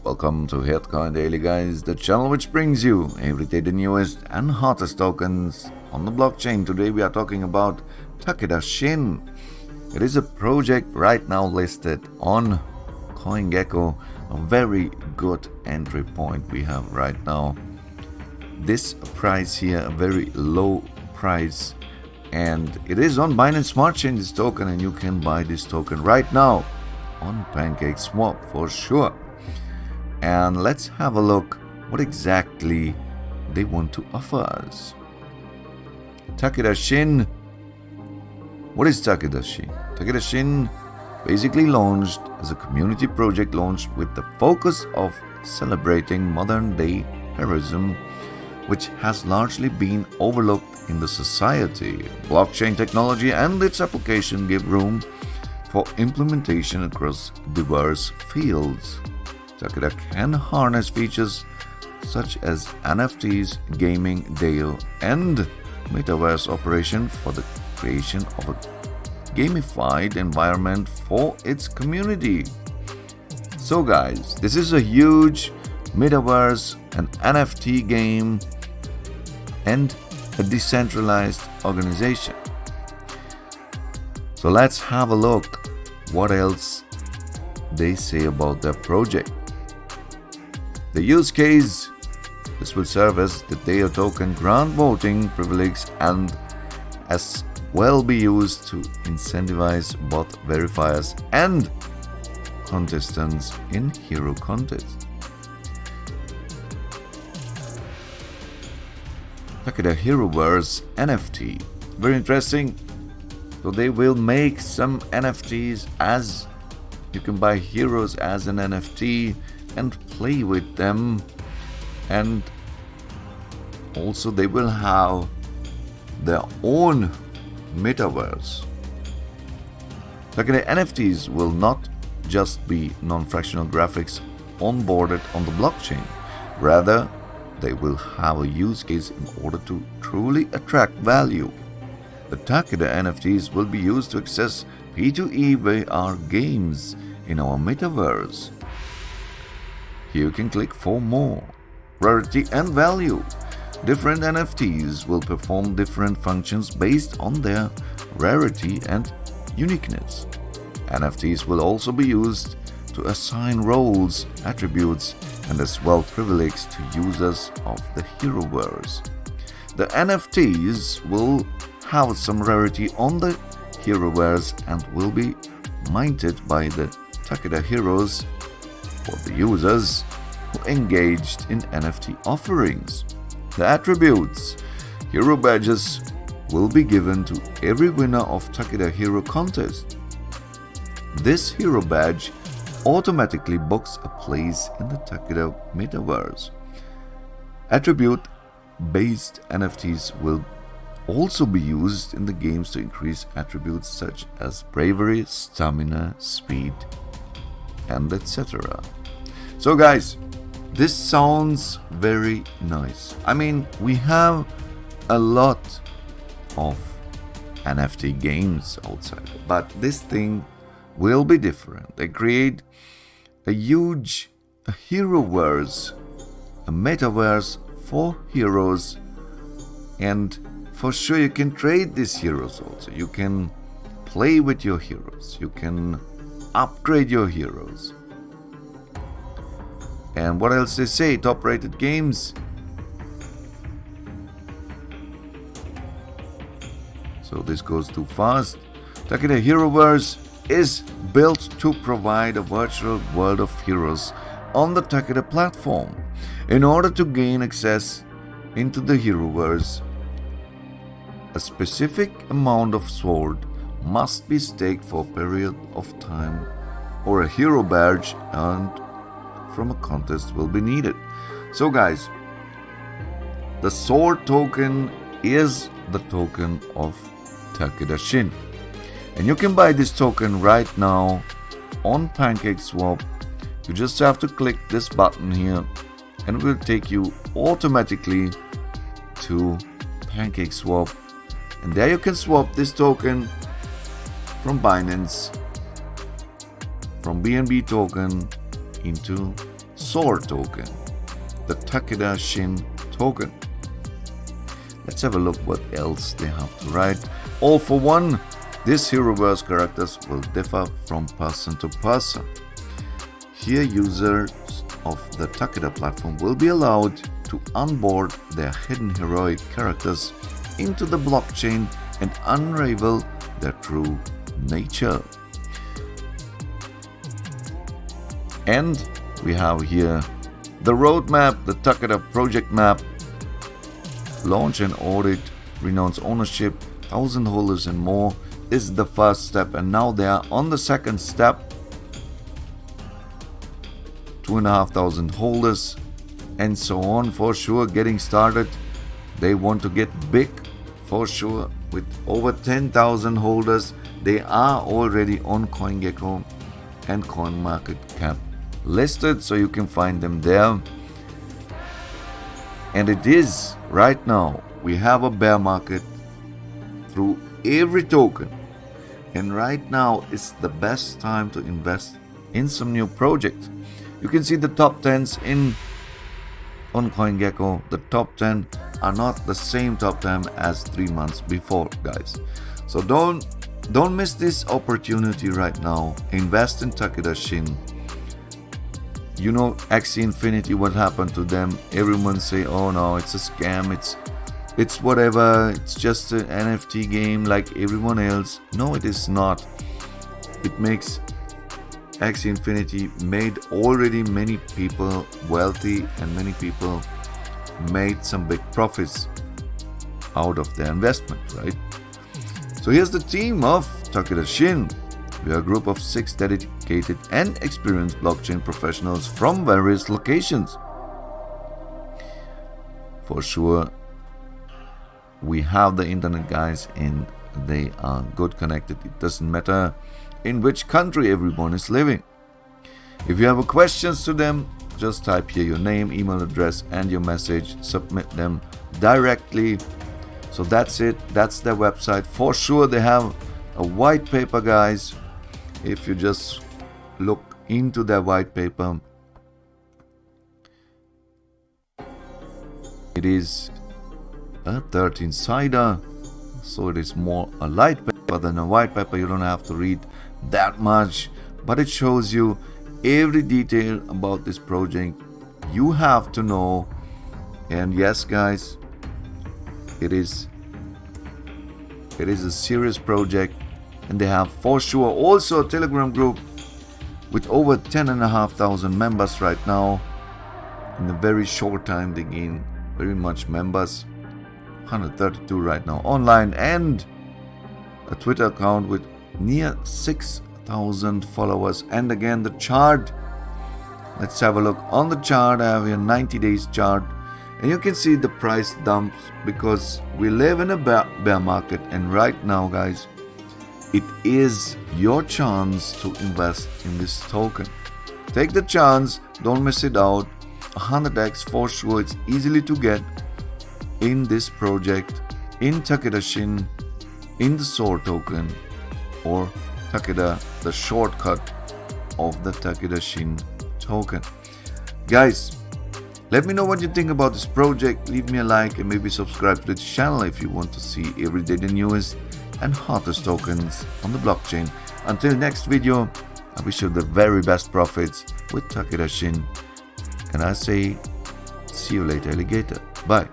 Welcome to Bitcoin Daily, guys, the channel which brings you every day the newest and hottest tokens on the blockchain. Today we are talking about Takeda Shin. It is a project right now listed on CoinGecko, a very good entry point we have right now. This price here, a very low price, and it is on Binance Smart Chain, this token, and you can buy this token right now on PancakeSwap for sure. And let's have a look what exactly they want to offer us. Takeda Shin. What is Takeda Shin? Takeda Shin basically launched as a community project launched with the focus of celebrating modern day heroism, which has largely been overlooked in the society. Blockchain technology and its application give room for implementation across diverse fields. Takeda can harness features such as NFTs, gaming, DAO and Metaverse operation for the creation of a gamified environment for its community. So guys, this is a huge Metaverse and NFT game and a decentralized organization. So let's have a look what else they say about their project. The use case: this will serve as the DAO token grant voting privilege and as well be used to incentivize both verifiers and contestants in hero contests. Takeda Heroverse NFT. Very interesting. So they will make some NFTs, as you can buy heroes as an NFT and play with them, and also they will have their own metaverse. Takeda NFTs will not just be non-fractional graphics onboarded on the blockchain, rather they will have a use case in order to truly attract value. The Takeda NFTs will be used to access P2E VR games in our metaverse. Here you can click for more. Rarity and value. Different NFTs will perform different functions based on their rarity and uniqueness. NFTs will also be used to assign roles, attributes, and as well privileges to users of the Heroverse. The NFTs will have some rarity on the Heroverse and will be minted by the Takeda heroes for the users who engaged in NFT offerings. The attributes: hero badges will be given to every winner of Takeda hero contest. This hero badge automatically books a place in the Takeda metaverse. Attribute-based NFTs will also be used in the games to increase attributes such as bravery, stamina, speed, and etc. So guys, this sounds very nice. I mean, we have a lot of NFT games outside, but this thing will be different. They create a huge heroverse, a metaverse for heroes, and for sure you can trade these heroes also. You can play with your heroes. You can upgrade your heroes. And what else they say? Top rated games. So this goes too fast. Takeda Heroverse is built to provide a virtual world of heroes on the Takeda platform. In order to gain access into the Heroverse, a specific amount of sword must be staked for a period of time, or a hero badge earned from a contest will be needed. So guys, the sword token is the token of Takeda Shin, and you can buy this token right now on PancakeSwap. You just have to click this button here and it will take you automatically to PancakeSwap, and there you can swap this token from Binance, from BNB token into SOAR token, the Takeda Shin token. Let's have a look what else they have to write. All for one, these heroverse characters will differ from person to person. Here users of the Takeda platform will be allowed to onboard their hidden heroic characters into the blockchain and unravel their true nature. And we have here the roadmap, the Takeda project map, launch and audit, renounce ownership, 1,000 holders and more. This is the first step, and now they are on the second step. 2,500 holders and so on, for sure, getting started. They want to get big for sure with over 10,000 holders. They are already on CoinGecko and CoinMarketCap listed, so you can find them there. And it is right now, we have a bear market through every token, and right now is the best time to invest in some new projects. You can see the top 10s on CoinGecko. The top 10 are not the same top 10 as 3 months before, guys. So don't miss this opportunity right now. Invest in Takeda Shin. You know Axie Infinity, what happened to them? Everyone say, oh no, it's a scam, it's whatever, it's just an NFT game like everyone else. No, it is not. It makes Axie Infinity made already many people wealthy, and many people made some big profits out of their investment, right? So here's the team of Takeda Shin. We are a group of 6 dedicated and experienced blockchain professionals from various locations. For sure, we have the internet guys, and they are good connected. It doesn't matter in which country everyone is living. If you have questions to them, just type here your name, email address and your message, submit them directly. So that's it, that's their website. For sure they have a white paper, guys. If you just look into their white paper, it is a 13-sider, so it is more a light paper than a white paper. You don't have to read that much, but it shows you every detail about this project you have to know. And yes, guys, it is a serious project, and they have for sure also a Telegram group with over 10,500 members right now. In a very short time they gain very much members, 132 right now online, and a Twitter account with near 6,000 followers. And again, the chart, let's have a look on the chart. I have here 90 days chart, and you can see the price dumps because we live in a bear market. And right now, guys, it is your chance to invest in this token. Take the chance, don't miss it out. 100x for sure. It's easily to get in this project, in Takeda Shin, in the SOAR token, or Takeda, the shortcut of the Takeda Shin token. Guys, let me know what you think about this project. Leave me a like and maybe subscribe to the channel if you want to see every day the newest and hottest tokens on the blockchain. Until next video, I wish you the very best profits with Takeda Shin, and I say see you later, alligator. Bye.